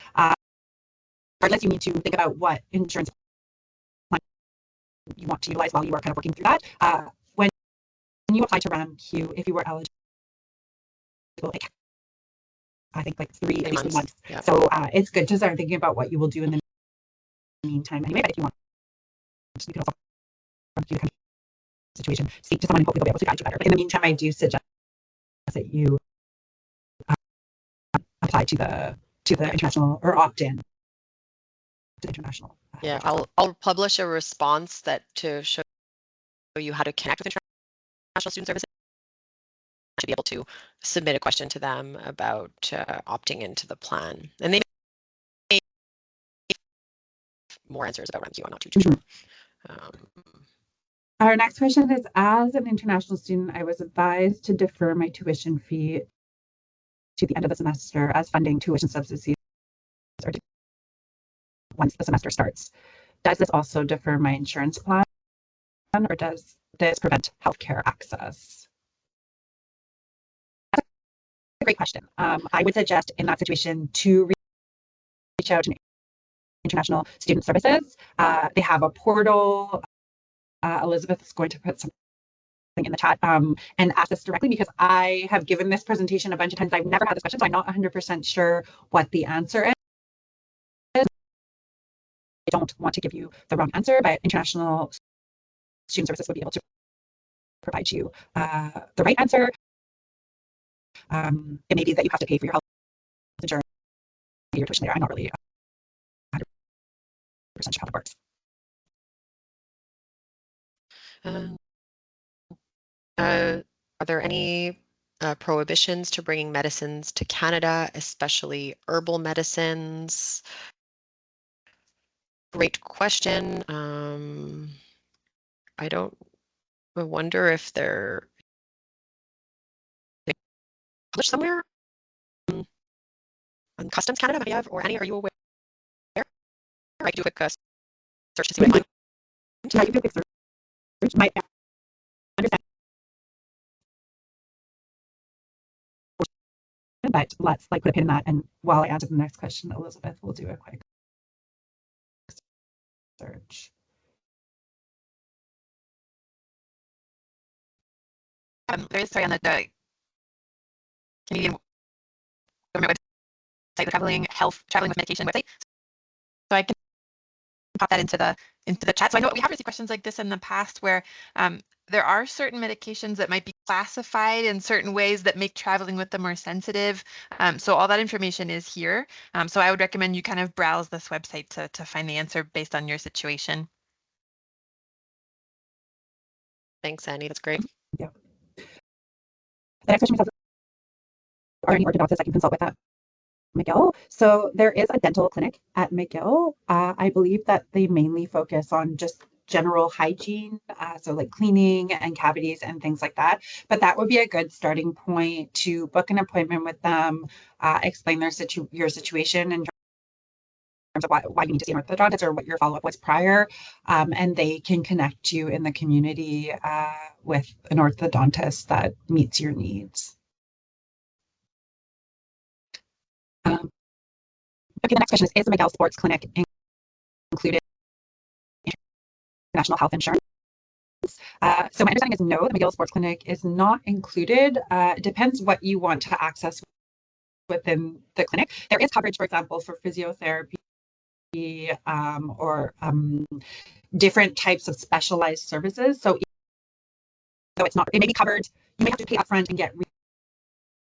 Regardless, you need to think about what insurance you want to utilize while you are kind of working through that. When you apply to RAMQ, if you were eligible, like I think like 3 months. Yeah. So it's good to start thinking about what you will do in the meantime anyway. But if you want, you can also review the kind of situation, speak to someone, and hopefully they'll be able to guide you better. But in the meantime, I do suggest that you apply to the international or opt in to the international. Yeah, I'll publish a response that to show you how to connect with international student services to be able to submit a question to them about opting into the plan. And they may have more answers about RMQ. I'm not too sure. Our next question is, as an international student, I was advised to defer my tuition fee to the end of the semester as funding tuition subsidies or once the semester starts. Does this also defer my insurance plan, or does this prevent healthcare access? That's a great question. I would suggest in that situation to reach out to International Student Services. They have a portal. Elizabeth is going to put something in the chat and ask this directly, because I have given this presentation a bunch of times. I've never had this question, so I'm not 100% sure what the answer is. I don't want to give you the wrong answer, but International Student Services would be able to provide you the right answer. It may be that you have to pay for your health insurance, your tuition there. I'm not really 100% sure how it works. Are there any prohibitions to bringing medicines to Canada, especially herbal medicines? Great question. I wonder if they're published somewhere on Customs Canada, maybe, or Annie, are you aware? I can do a quick search to see what I find. Yeah, you do a quick search. My understanding, but let's put a pin in that, and while I answer the next question, Elizabeth will do a quick search. There is, sorry, on the Canadian government website, the traveling with medication website. So I can pop that into the chat. So I know we have received questions like this in the past where there are certain medications that might be classified in certain ways that make traveling with them more sensitive. So all that information is here. So I would recommend you kind of browse this website to find the answer based on your situation. Thanks, Annie. That's great. Yeah. The next question is, are any orthodontists I can consult with at McGill? So there is a dental clinic at McGill. I believe that they mainly focus on just general hygiene, so like cleaning and cavities and things like that. But that would be a good starting point to book an appointment with them, explain your situation in terms of why you need to see an orthodontist or what your follow-up was prior, and they can connect you in the community with an orthodontist that meets your needs. Okay, the next question is the McGill Sports Clinic included in international health insurance? So my understanding is no, the McGill Sports Clinic is not included. It depends what you want to access within the clinic. There is coverage, for example, for physiotherapy or different types of specialized services. So it's not, it may be covered. You may have to pay upfront and get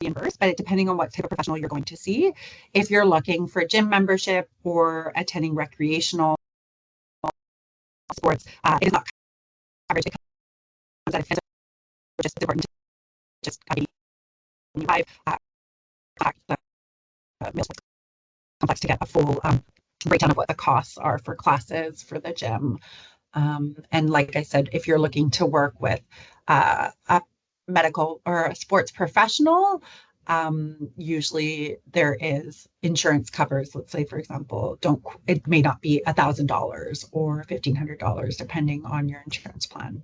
reimbursed, but depending on what type of professional you're going to see, if you're looking for gym membership or attending recreational sports, it is not coverage. It comes out of physical, which is important to just contact the Mill Sports Complex to get a full breakdown of what the costs are for classes for the gym. And like I said, if you're looking to work with a medical or a sports professional, usually there is insurance covers. Let's say, for example, it may not be $1,000 or $1,500 depending on your insurance plan.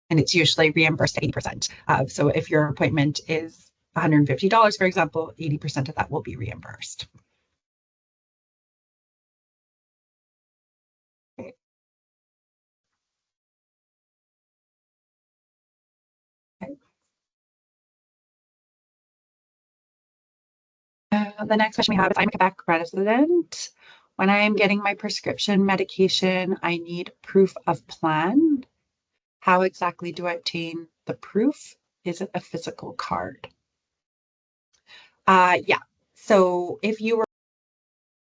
And it's usually reimbursed to 80%. So if your appointment is $150, for example, 80% of that will be reimbursed. The next question we have is, I'm a Quebec resident. When I am getting my prescription medication, I need proof of plan. How exactly do I obtain the proof? Is it a physical card? Yeah. So if you were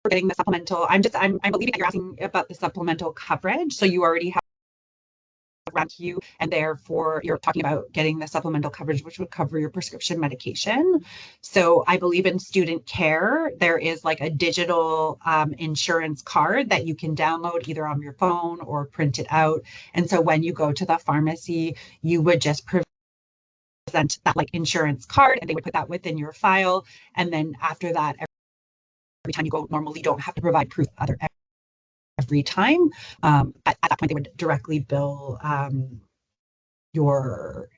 getting the supplemental, I'm believing that you're asking about the supplemental coverage. So you already have around you, and therefore you're talking about getting the supplemental coverage, which would cover your prescription medication. So I believe in student care, there is like a digital insurance card that you can download either on your phone or print it out. And so when you go to the pharmacy, you would just present that like insurance card, and they would put that within your file. And then after that, every time you go, normally you don't have to provide proof every time. At that point, they would directly bill your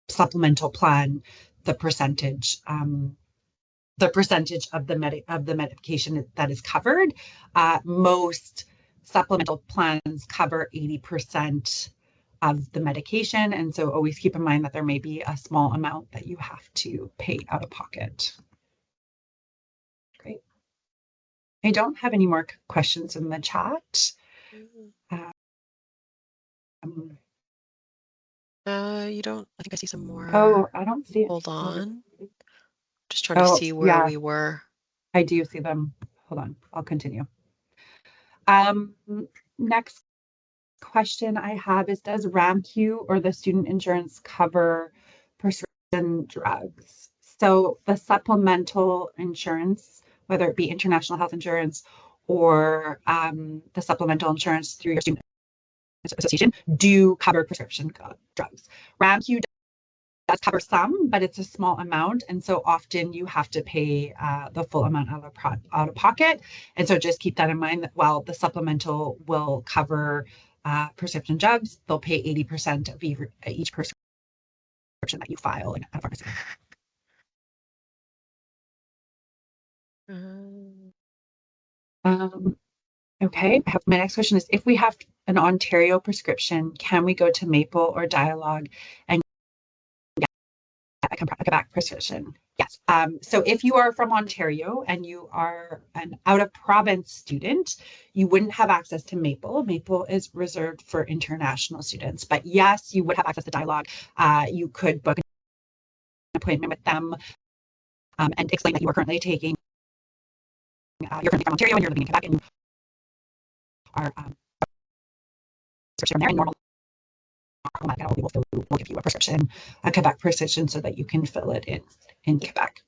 supplemental plan the percentage of the medication that is covered. Most supplemental plans cover 80% of the medication, and so always keep in mind that there may be a small amount that you have to pay out of pocket. Great. I don't have any more questions in the chat. Um, You don't, I think I see some more. oh, I don't see it. Hold on. Just trying to see where we were. I do see them. Hold on, I'll continue. Next question I have is, does RAMQ or the student insurance cover prescription drugs? So the supplemental insurance, whether it be international health insurance or the supplemental insurance through your student association, do cover prescription drugs. RAMQ does cover some, but it's a small amount, and so often you have to pay the full amount out of pocket. And so just keep that in mind, that while the supplemental will cover prescription drugs, they'll pay 80% of each prescription that you file in a pharmacy. Okay, my next question is, if we have an Ontario prescription, can we go to Maple or Dialogue and a Quebec prescription? Yes. So if you are from Ontario and you are an out-of-province student, you wouldn't have access to Maple. Maple is reserved for international students. But yes, you would have access to Dialogue. You could book an appointment with them and explain that you are currently taking, you're currently from Ontario and you're living in Quebec, and you are from there, and normal will give you a prescription, a Quebec prescription, so that you can fill it in Quebec.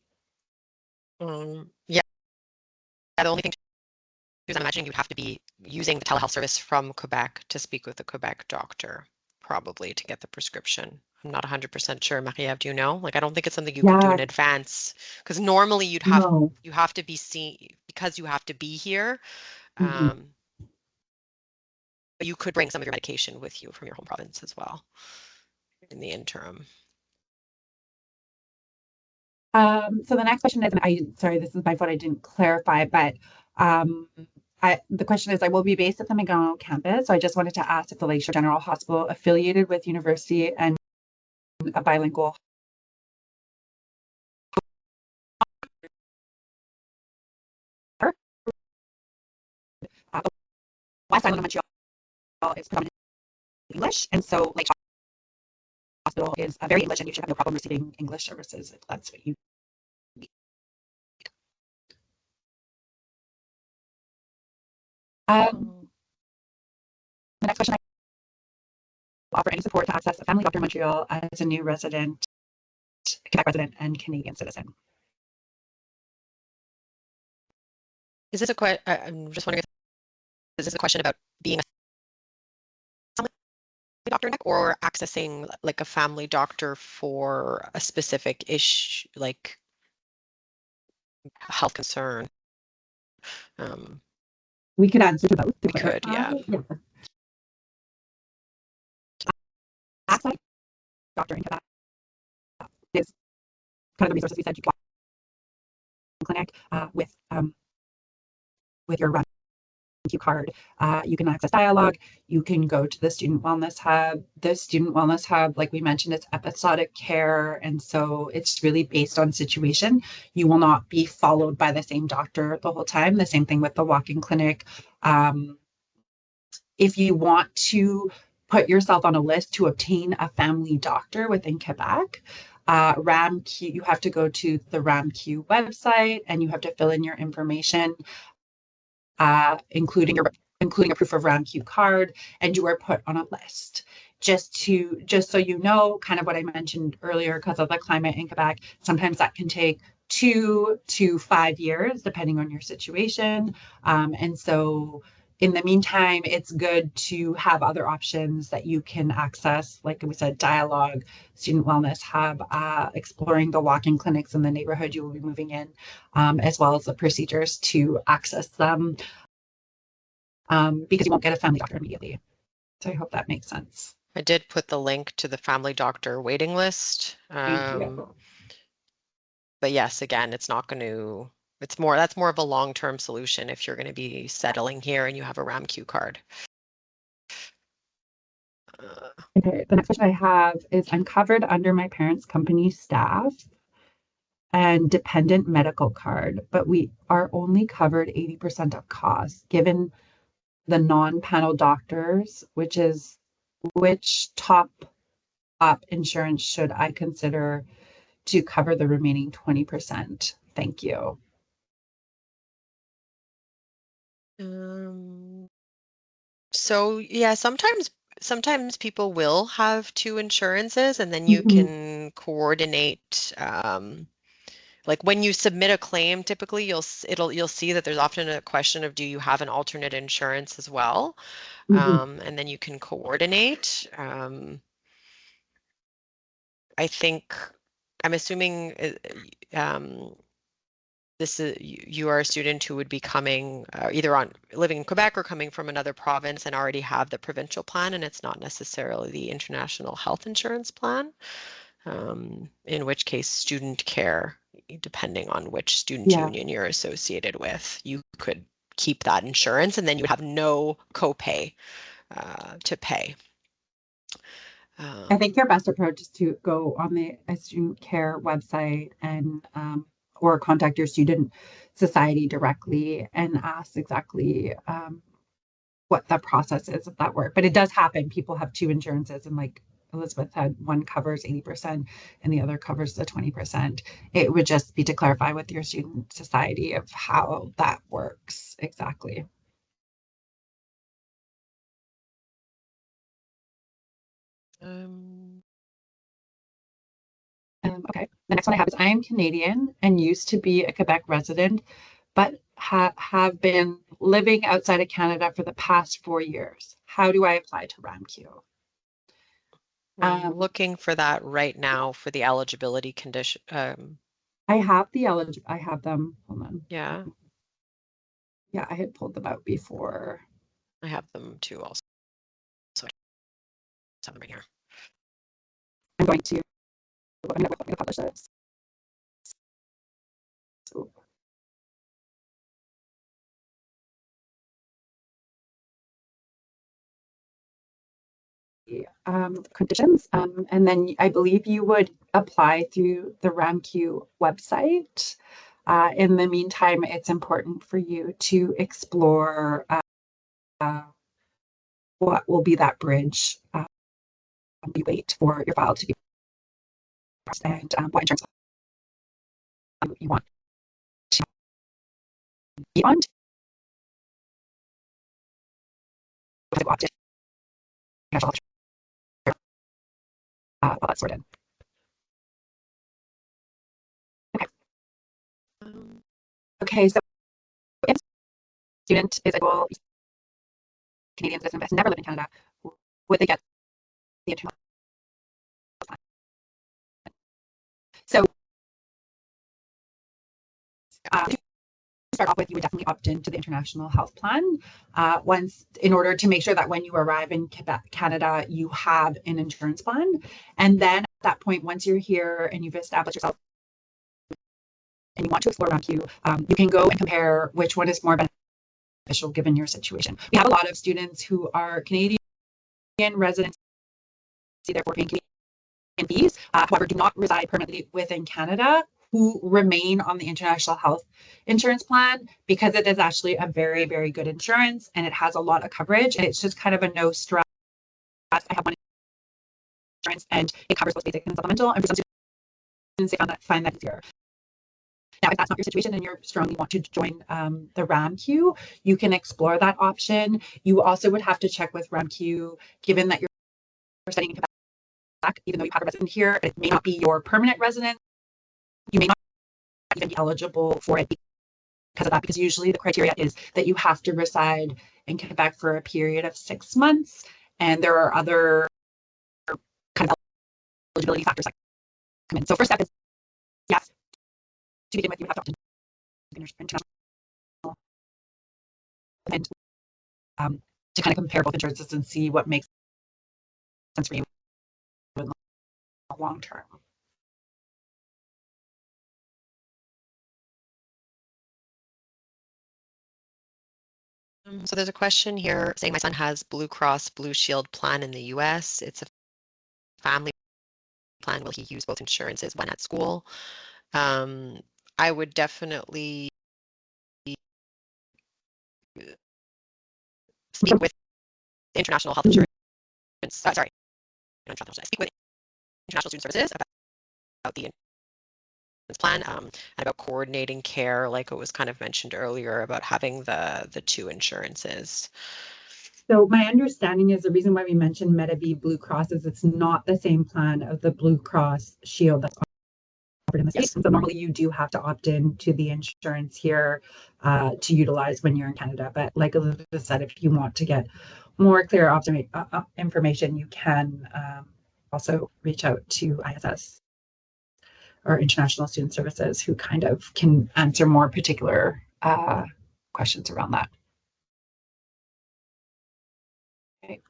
Yeah, the only thing is, I'm imagining you'd have to be using the telehealth service from Quebec to speak with the Quebec doctor, probably, to get the prescription. I'm not 100% sure. Marie-Ève, do you know? Like, I don't think it's something you could do in advance, because normally you have to be seen, because you have to be here. But you could bring some of your medication with you from your home province as well in the interim. So the next question is, and sorry, this is my fault, I didn't clarify, but the question is, I will be based at the McGill campus, so I just wanted to ask if the Lakeshore General Hospital affiliated with university and a bilingual West Island of Montreal is predominantly English, and so Lakeshore Hospital is very English, and you should have no problem receiving English services if that's what you need. The next question, I offer any support to access a family doctor in Montreal as a new resident, Quebec resident, and Canadian citizen. Is this a question? I'm just wondering, is this a question about being a family doctor or accessing like a family doctor for a specific issue, like health concern? We could answer to both. We could, yeah. Access doctor in Quebec is kind of the resources we said. You can clinic with your card. You can access dialogue. You can go to the Student Wellness Hub. The Student Wellness Hub, like we mentioned, it's episodic care. And so it's really based on situation. You will not be followed by the same doctor the whole time. The same thing with the walk-in clinic. If you want to put yourself on a list to obtain a family doctor within Quebec, RAMQ, you have to go to the RAMQ website and you have to fill in your information, including a proof of RAMQ card, and you are put on a list. Just so you know, kind of what I mentioned earlier, because of the climate in Quebec, sometimes that can take 2 to 5 years, depending on your situation. And so in the meantime, it's good to have other options that you can access, like we said, dialogue, Student Wellness Hub, exploring the walk-in clinics in the neighborhood you will be moving in, as well as the procedures to access them, because you won't get a family doctor immediately. So I hope that makes sense. I did put the link to the family doctor waiting list. Thank you. But yes, again, it's not going to, that's more of a long-term solution if you're going to be settling here and you have a RAMQ card. Okay, the next question I have is, I'm covered under my parents' company staff and dependent medical card, but we are only covered 80% of costs. Given the non-panel doctors, which top up insurance should I consider to cover the remaining 20%? Thank you. So yeah, sometimes people will have two insurances, and then you Mhm. can coordinate. Like when you submit a claim, typically you'll see that there's often a question of, do you have an alternate insurance as well? Mhm. And then you can coordinate. I think I'm assuming this is you are a student who would be coming either on living in Quebec or coming from another province and already have the provincial plan, and it's not necessarily the international health insurance plan. In which case, student care, depending on which student Yeah. union you're associated with, you could keep that insurance, and then you have no copay to pay. I think your best approach is to go on the student care website and or contact your student society directly and ask exactly what the process is of that work. But it does happen. People have two insurances, and like Elizabeth said, one covers 80% and the other covers the 20%. It would just be to clarify with your student society of how that works exactly. Okay, the next one I have is, I am Canadian and used to be a Quebec resident, but have been living outside of Canada for the past 4 years. How do I apply to RAMQ? I'm looking for that right now for the eligibility condition. I have I have them. Hold on. Yeah, Yeah, I had pulled them out before. I have them too also. So I just have them right here. I'm going to publish this. So, conditions, and then I believe you would apply through the RAMQ website. In the meantime, it's important for you to explore what will be that bridge. You wait for your file to be processed, and what insurance you want to be on to opt in. While that's sorted. Okay. Okay, so if a student is a dual Canadian citizen but has never lived in Canada, would they get the internal plan? So to start off with, you would definitely opt into the international health plan once, in order to make sure that when you arrive in Quebec, Canada, you have an insurance plan. And then at that point, once you're here and you've established yourself and you want to explore RAMQ, you can go and compare which one is more beneficial beneficial given your situation. We have a lot of students who are Canadian residents, therefore paying Canadian fees, however, do not reside permanently within Canada, who remain on the international health insurance plan because it is actually a very, very good insurance and it has a lot of coverage and it's just kind of a no stress. I have one insurance and it covers both basic and supplemental, and for some students they find that easier. Now, if that's not your situation and you strongly want to join the RAMQ, you can explore that option. You also would have to check with RAMQ, given that you're studying in Quebec, even though you have a resident here, it may not be your permanent residence. You may not even be eligible for it because of that, because usually the criteria is that you have to reside in Quebec for a period of 6 months, and there are other kind of eligibility factors that come in. So first step is, yes, to begin with, you have to opt in international and to kind of compare both insurances and see what makes sense for you in the long term. So there's a question here saying my son has Blue Cross Blue Shield plan in the US. It's a family plan. Will he use both insurances when at school? I would definitely speak with international health insurance. Sorry, speak with international student services about the insurance plan and about coordinating care, like it was kind of mentioned earlier about having the two insurances. So my understanding is the reason why we mentioned Medavie Blue Cross is it's not the same plan of the Blue Cross Shield that's offered in the States. So normally you do have to opt in to the insurance here to utilize when you're in Canada. But like Elizabeth said, if you want to get more clear information, you can also reach out to ISS or International Student Services, who kind of can answer more particular questions around that. Okay.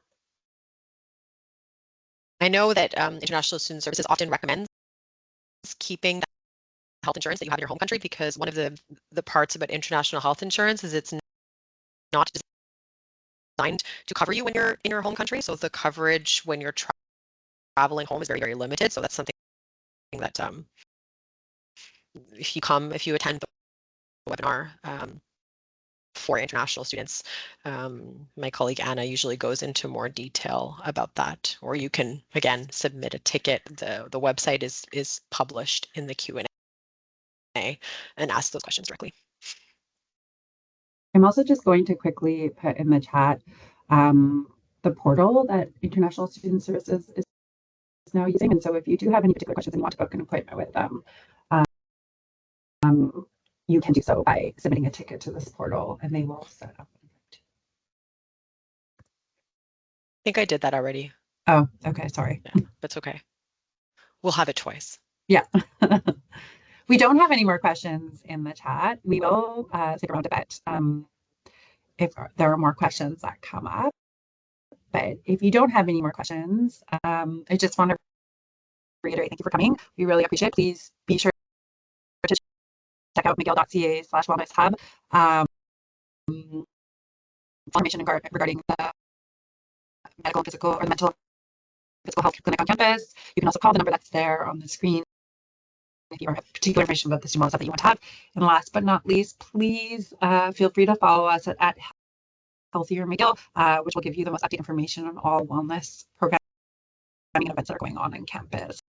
I know that International Student Services often recommends keeping the health insurance that you have in your home country, because one of the parts about international health insurance is it's not designed to cover you when you're in your home country. So the coverage when you're traveling home is very, very limited. So that's something that if you attend the webinar for international students, my colleague Anna usually goes into more detail about that. Or you can again submit a ticket. The website is published in the Q&A and ask those questions directly. I'm also just going to quickly put in the chat the portal that International Student Services is now using. And so if you do have any particular questions and you want to book an appointment with them, you can do so by submitting a ticket to this portal and they will set up. I think I did that already. Oh, okay, sorry. Yeah, that's okay. We'll have it twice. Yeah. We don't have any more questions in the chat. We will stick around a bit if there are more questions that come up. But if you don't have any more questions, I just want to reiterate, thank you for coming. We really appreciate it. Please be sure to check out mcgill.ca/wellness hub. Information regarding the medical and physical or the mental physical health clinic on campus. You can also call the number that's there on the screen if you have particular information about the stimulus that you want to have. And last but not least, please feel free to follow us at Healthier McGill, which will give you the most updated information on all wellness programming and events that are going on campus.